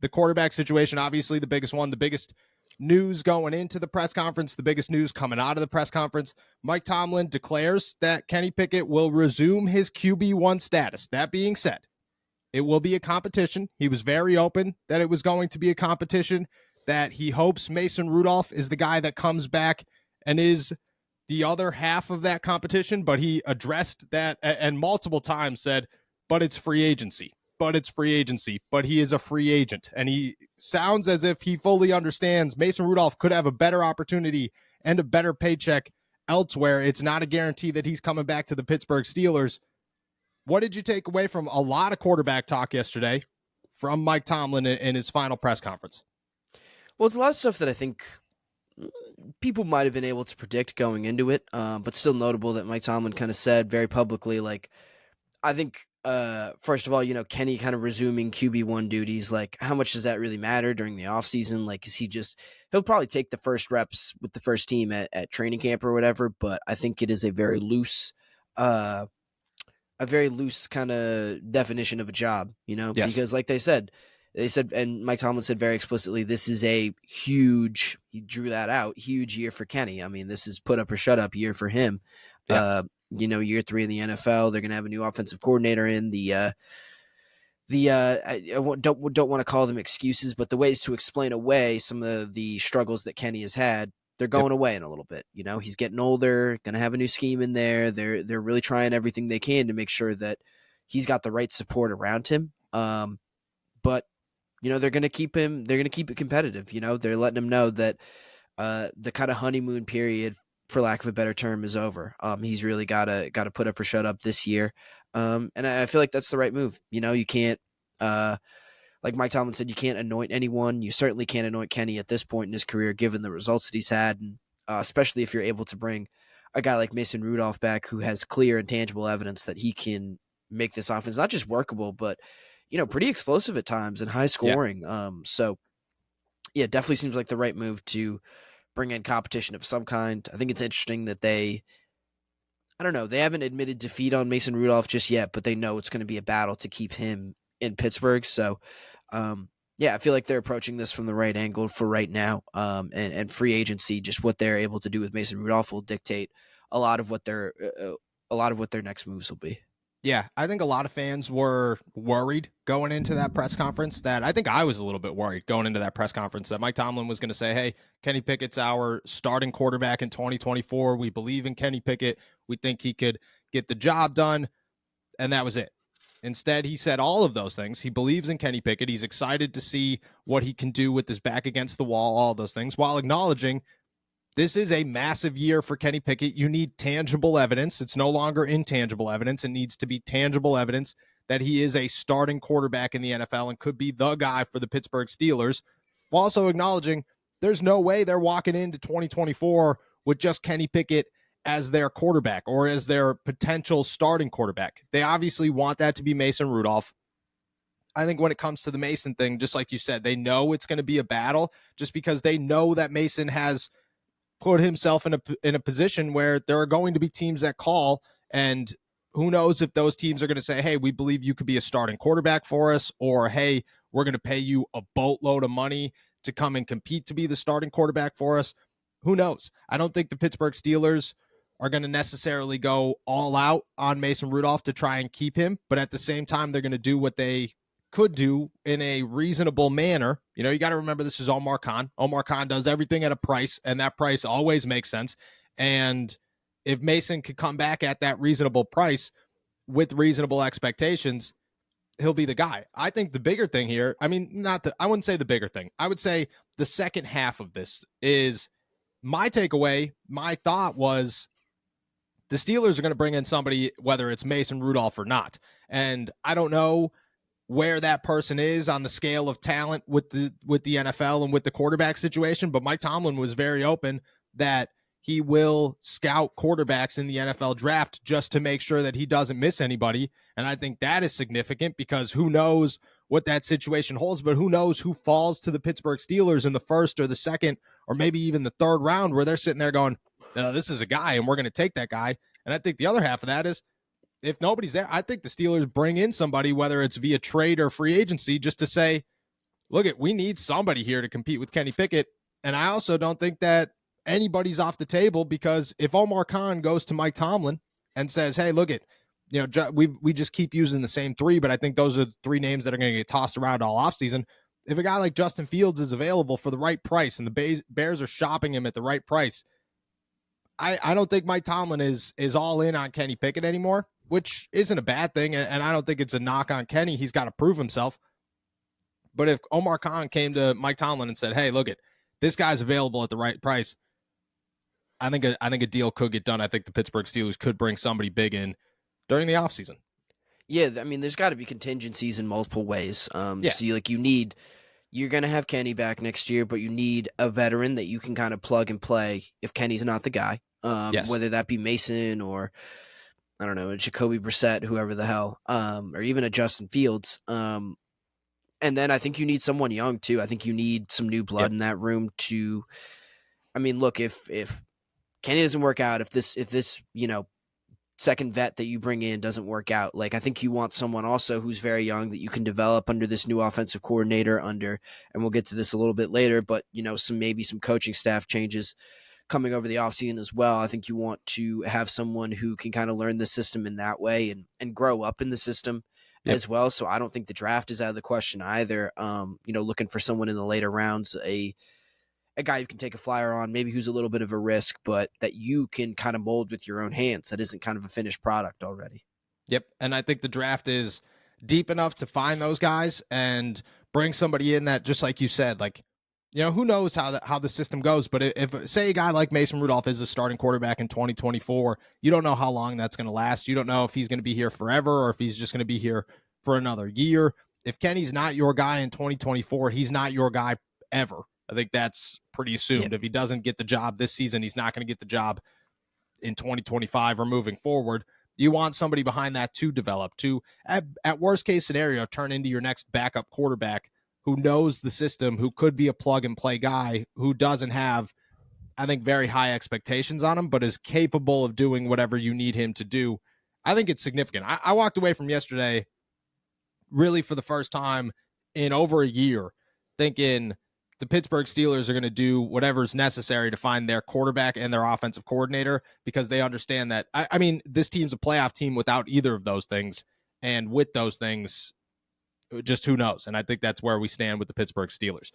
the quarterback situation, obviously the biggest one, the biggest news going into the press conference, the biggest news coming out of the press conference. Mike Tomlin declares that Kenny Pickett will resume his QB1 status. That being said, it will be a competition. He was very open that it was going to be a competition, that he hopes Mason Rudolph is the guy that comes back and is the other half of that competition, but he addressed that and multiple times said, but it's free agency, but it's free agency, but he is a free agent. And he sounds as if he fully understands Mason Rudolph could have a better opportunity and a better paycheck elsewhere. It's not a guarantee that he's coming back to the Pittsburgh Steelers. What did you take away from a lot of quarterback talk yesterday from Mike Tomlin in his final press conference? Well, it's a lot of stuff that I think people might have been able to predict going into it, but still notable that Mike Tomlin kind of said very publicly, like, I think, first of all, Kenny kind of resuming QB1 duties, like, how much does that really matter during the offseason? Like, is he'll probably take the first reps with the first team at training camp or whatever, but I think it is a very loose kind of definition of a job, yes. Because like they said, and Mike Tomlin said very explicitly, this is a huge, he drew that out, huge year for Kenny. I mean, this is put up or shut up year for him. Yeah. Year 3 in the NFL, they're going to have a new offensive coordinator in I don't want to call them excuses, but the ways to explain away some of the struggles that Kenny has had, they're going away in a little bit. He's getting older, going to have a new scheme in there. They're really trying everything they can to make sure that he's got the right support around him. But they're going to keep him. They're going to keep it competitive. They're letting him know that the kind of honeymoon period, for lack of a better term, is over. He's really got to put up or shut up this year. And I feel like that's the right move. You can't. Like Mike Tomlin said, you can't anoint anyone. You certainly can't anoint Kenny at this point in his career, given the results that he's had, and especially if you're able to bring a guy like Mason Rudolph back, who has clear and tangible evidence that he can make this offense not just workable, but pretty explosive at times and high scoring. Yeah. So yeah, definitely seems like the right move to bring in competition of some kind. I think it's interesting that they haven't admitted defeat on Mason Rudolph just yet, but they know it's going to be a battle to keep him in Pittsburgh. So I feel like they're approaching this from the right angle for right now. And free agency, just what they're able to do with Mason Rudolph, will dictate a lot of what their next moves will be. Yeah, I think a lot of fans were worried going into that press conference. That I think I was a little bit worried going into that press conference that Mike Tomlin was going to say, hey, Kenny Pickett's our starting quarterback in 2024. We believe in Kenny Pickett. We think he could get the job done. And that was it. Instead, he said all of those things. He believes in Kenny Pickett. He's excited to see what he can do with his back against the wall, all those things, while acknowledging this is a massive year for Kenny Pickett. You need tangible evidence. It's no longer intangible evidence. It needs to be tangible evidence that he is a starting quarterback in the NFL and could be the guy for the Pittsburgh Steelers, while also acknowledging there's no way they're walking into 2024 with just Kenny Pickett as their quarterback or as their potential starting quarterback. They obviously want that to be Mason Rudolph. I think when it comes to the Mason thing, just like you said, they know it's going to be a battle just because they know that Mason has put himself in a position where there are going to be teams that call, and who knows if those teams are going to say, hey, we believe you could be a starting quarterback for us, or hey, we're going to pay you a boatload of money to come and compete to be the starting quarterback for us. Who knows? I don't think the Pittsburgh Steelers are going to necessarily go all out on Mason Rudolph to try and keep him, but at the same time, they're going to do what they could do in a reasonable manner. You got to remember this is Omar Khan. Omar Khan does everything at a price, and that price always makes sense. And if Mason could come back at that reasonable price with reasonable expectations, he'll be the guy. I think the bigger thing here, I wouldn't say the bigger thing. I would say the second half of this is my takeaway. My thought was the Steelers are going to bring in somebody, whether it's Mason Rudolph or not. And I don't know where that person is on the scale of talent with the NFL and with the quarterback situation, but Mike Tomlin was very open that he will scout quarterbacks in the NFL draft just to make sure that he doesn't miss anybody. And I think that is significant because who knows what that situation holds, but who knows who falls to the Pittsburgh Steelers in the first or the second or maybe even the third round where they're sitting there going, no, this is a guy and we're going to take that guy. And I think the other half of that is, if nobody's there, I think the Steelers bring in somebody, whether it's via trade or free agency, just to say, look at, we need somebody here to compete with Kenny Pickett. And I also don't think that anybody's off the table, because if Omar Khan goes to Mike Tomlin and says, hey, look at, we just keep using the same three, but I think those are the three names that are going to get tossed around all offseason. If a guy like Justin Fields is available for the right price and the Bears are shopping him at the right price, I don't think Mike Tomlin is all in on Kenny Pickett anymore, which isn't a bad thing. And I don't think it's a knock on Kenny. He's got to prove himself. But if Omar Khan came to Mike Tomlin and said, hey, look at, this guy's available at the right price, I think a deal could get done. I think the Pittsburgh Steelers could bring somebody big in during the offseason. Yeah, I mean, there's got to be contingencies in multiple ways. Yeah. So you're going to have Kenny back next year, but you need a veteran that you can kind of plug and play if Kenny's not the guy. Yes. Whether that be Mason or, I don't know, a Jacoby Brissett, whoever the hell, or even a Justin Fields. And then I think you need someone young too. I think you need some new blood in that room to, I mean, look, if Kenny doesn't work out, if this, second vet that you bring in doesn't work out, like, I think you want someone also who's very young that you can develop under this new offensive coordinator and we'll get to this a little bit later, but maybe some coaching staff changes coming over the offseason as well. I think you want to have someone who can kind of learn the system in that way and grow up in the system as well. So I don't think the draft is out of the question either. Looking for someone in the later rounds, a guy you can take a flyer on, maybe who's a little bit of a risk, but that you can kind of mold with your own hands. That isn't kind of a finished product already. Yep. And I think the draft is deep enough to find those guys and bring somebody in that, just like you said, like, who knows how the system goes. But if say a guy like Mason Rudolph is a starting quarterback in 2024, you don't know how long that's going to last. You don't know if he's going to be here forever or if he's just going to be here for another year. If Kenny's not your guy in 2024, he's not your guy ever. I think that's pretty assumed. If he doesn't get the job this season, he's not going to get the job in 2025 or moving forward. You want somebody behind that to develop, to, at worst case scenario, turn into your next backup quarterback who knows the system, who could be a plug and play guy, who doesn't have, I think, very high expectations on him, but is capable of doing whatever you need him to do. I think it's significant. I walked away from yesterday really for the first time in over a year thinking the Pittsburgh Steelers are going to do whatever's necessary to find their quarterback and their offensive coordinator, because they understand that, I mean, this team's a playoff team without either of those things. And with those things, just who knows? And I think that's where we stand with the Pittsburgh Steelers.